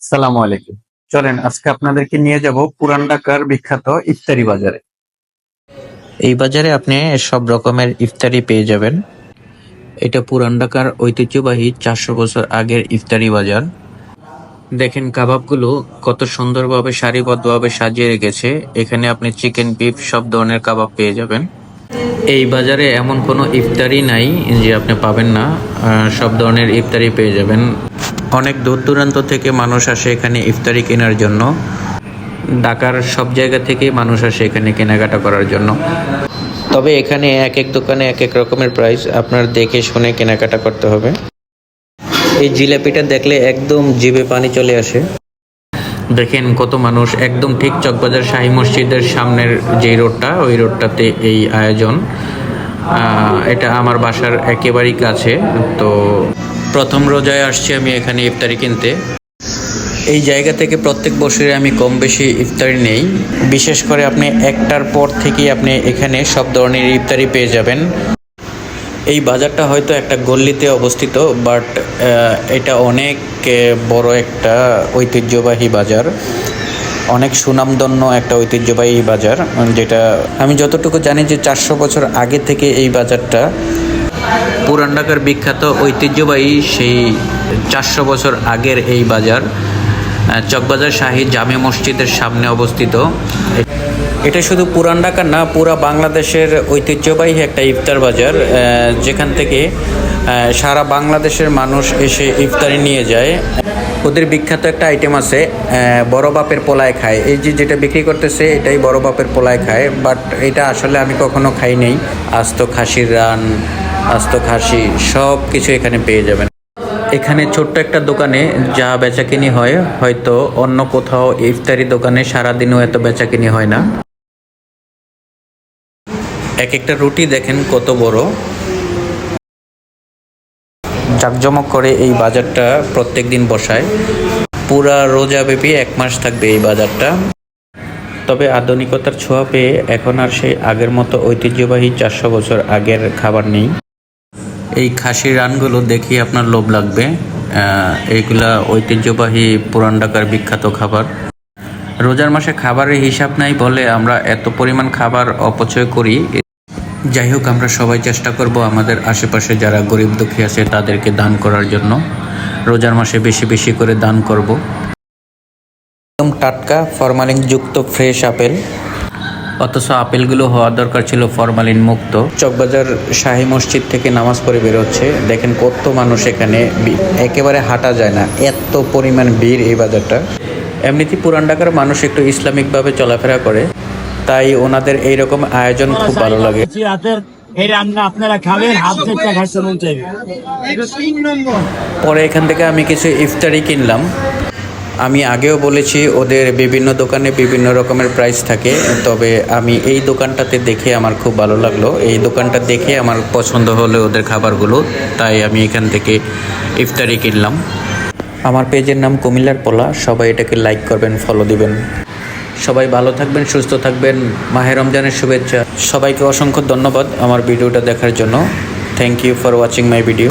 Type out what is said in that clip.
সালামু আলাইকুম। চলেন আজকে আপনাদেরকে নিয়ে যাব পুরান ঢাকার বিখ্যাত ইফতারি বাজারে। এই বাজারে আপনি সব রকমের ইফতারি পেয়ে যাবেন। এটা পুরান ঢাকার ঐতিহ্যবাহী 400 বছর আগের ইফতারি বাজার। দেখেন কাবাবগুলো কত সুন্দরভাবে সারিবদ্ধভাবে সাজিয়ে রেখেছে। এখানে আপনি চিকেন, বিফ সব ধরনের কাবাব পেয়ে যাবেন। এই বাজারে এমন কোনো ইফতারি নাই যে আপনি পাবেন না। সব ধরনের ইফতারি পেয়ে যাবেন। অনেক দূর দূরান্ত থেকে মানুষ আসে এখানে ইফতারি কেনার জন্য। ঢাকার সব জায়গা থেকে মানুষ আসে এখানে কেনাকাটা করার জন্য। তবে এখানে এক এক দোকানে এক এক রকমের প্রাইস, আপনার দেখে শুনে কেনাকাটা করতে হবে। এই জিলাপিটা দেখলে একদম জিভে পানি চলে আসে। দেখেন কত মানুষ, একদম ঠিক চকবাজার শাহী মসজিদের সামনের যে রোডটা, ওই রোডটাতে এই আয়োজন। এটা আমার বাসার একেবারেই কাছে। তো প্রথম রোজায় আসছি আমি এখানে ইফতারি কিনতে। এই জায়গা থেকে প্রত্যেক বছরে আমি কম বেশি ইফতারি নেই। বিশেষ করে আপনি একটার পর থেকেই আপনি এখানে সব ধরনের ইফতারি পেয়ে যাবেন। এই বাজারটা হয়তো একটা গল্লিতে অবস্থিত, বাট এটা অনেক বড় একটা ঐতিহ্যবাহী বাজার, অনেক সুনামধন্য একটা ঐতিহ্যবাহী বাজার। যেটা আমি যতটুকু জানি যে 400 বছর আগে থেকে এই বাজারটা পুরান ঢাকার বিখ্যাত ঐতিহ্যবাহী সেই 400 বছর আগের এই বাজার চকবাজার শাহী জামে মসজিদের সামনে অবস্থিত। এটা শুধু পুরান ঢাকার না, পুরা বাংলাদেশের ঐতিহ্যবাহী একটা ইফতার বাজার, যেখান থেকে সারা বাংলাদেশের মানুষ এসে ইফতারি নিয়ে যায়। ওদের বিখ্যাত একটা আইটেম আছে, বড় বাপের পোলায় খায়। এই যে যেটা বিক্রি করতেছে এটাই বড় বাপের পোলায় খায়, বাট এটা আসলে আমি কখনো খাই নাই। আস্ত খাসির রান, আস্ত খাসি সব কিছু এখানে পেয়ে যাবেন। এখানে ছোট্ট একটা দোকানে যা বেচাকিনি হয়, হয়তো অন্য কোথাও ইফতারি দোকানে সারাদিনও এত বেচাকিনি হয় না। এক একটা রুটি দেখেন কত বড়। জাঁকজমক করে এই বাজারটা প্রত্যেক দিন বসায়। পুরা রোজাব্যাপী 1 মাস থাকবে এই বাজারটা। তবে আধুনিকতার ছোঁয়া পেয়ে এখন আর সেই আগের মতো ঐতিহ্যবাহী 400 বছর আগের খাবার নেই। এই খাসির রানগুলো দেখি আপনার লোভ লাগবে। এইগুলা ঐতিহ্যবাহী পুরান ঢাকার বিখ্যাত খাবার। রোজার মাসে খাবারের হিসাব নাই বলে আমরা এত পরিমাণ খাবার অপচয় করি। যাই হোক, আমরা সবাই চেষ্টা করব আমাদের আশেপাশে যারা গরিব দুঃখী আছে তাদেরকে দান করার জন্য। রোজার মাসে বেশি বেশি করে দান করব। একদম টাটকা ফরমালিন যুক্ত ফ্রেশ আপেল, অথচ আপেলগুলো হওয়া দরকার ছিল ফরমালিন মুক্ত। চকবাজার শাহী মসজিদ থেকে নামাজ পড়ে বেরোচ্ছে। দেখেন কত মানুষ এখানে, একেবারে হাঁটা যায় না, এত পরিমাণ ভিড় এই বাজারটা। এমনিতেই পুরান ঢাকার মানুষ একটু ইসলামিকভাবে চলাফেরা করে, তাই ওনাদের এইরকম আয়োজন খুব ভালো লাগে। পরে এখান থেকে আমি কিছু ইফতারি কিনলাম। আমি আগেও বলেছি ওদের বিভিন্ন দোকানে বিভিন্ন রকমের প্রাইস থাকে, তবে আমি এই দোকানটাতে দেখে আমার খুব ভালো লাগলো। এই দোকানটা দেখে আমার পছন্দ হলো ওদের খাবারগুলো, তাই আমি এখান থেকে ইফতারি কিনলাম। আমার পেজের নাম কুমিল্লার পোলা, সবাই এটাকে লাইক করবেন, ফলো দিবেন। সবাই ভালো থাকবেন, সুস্থ থাকবেন। মাহে রমজানের শুভেচ্ছা। সবাইকে অসংখ্য ধন্যবাদ আমার ভিডিওটা দেখার জন্য। Thank you for watching my video.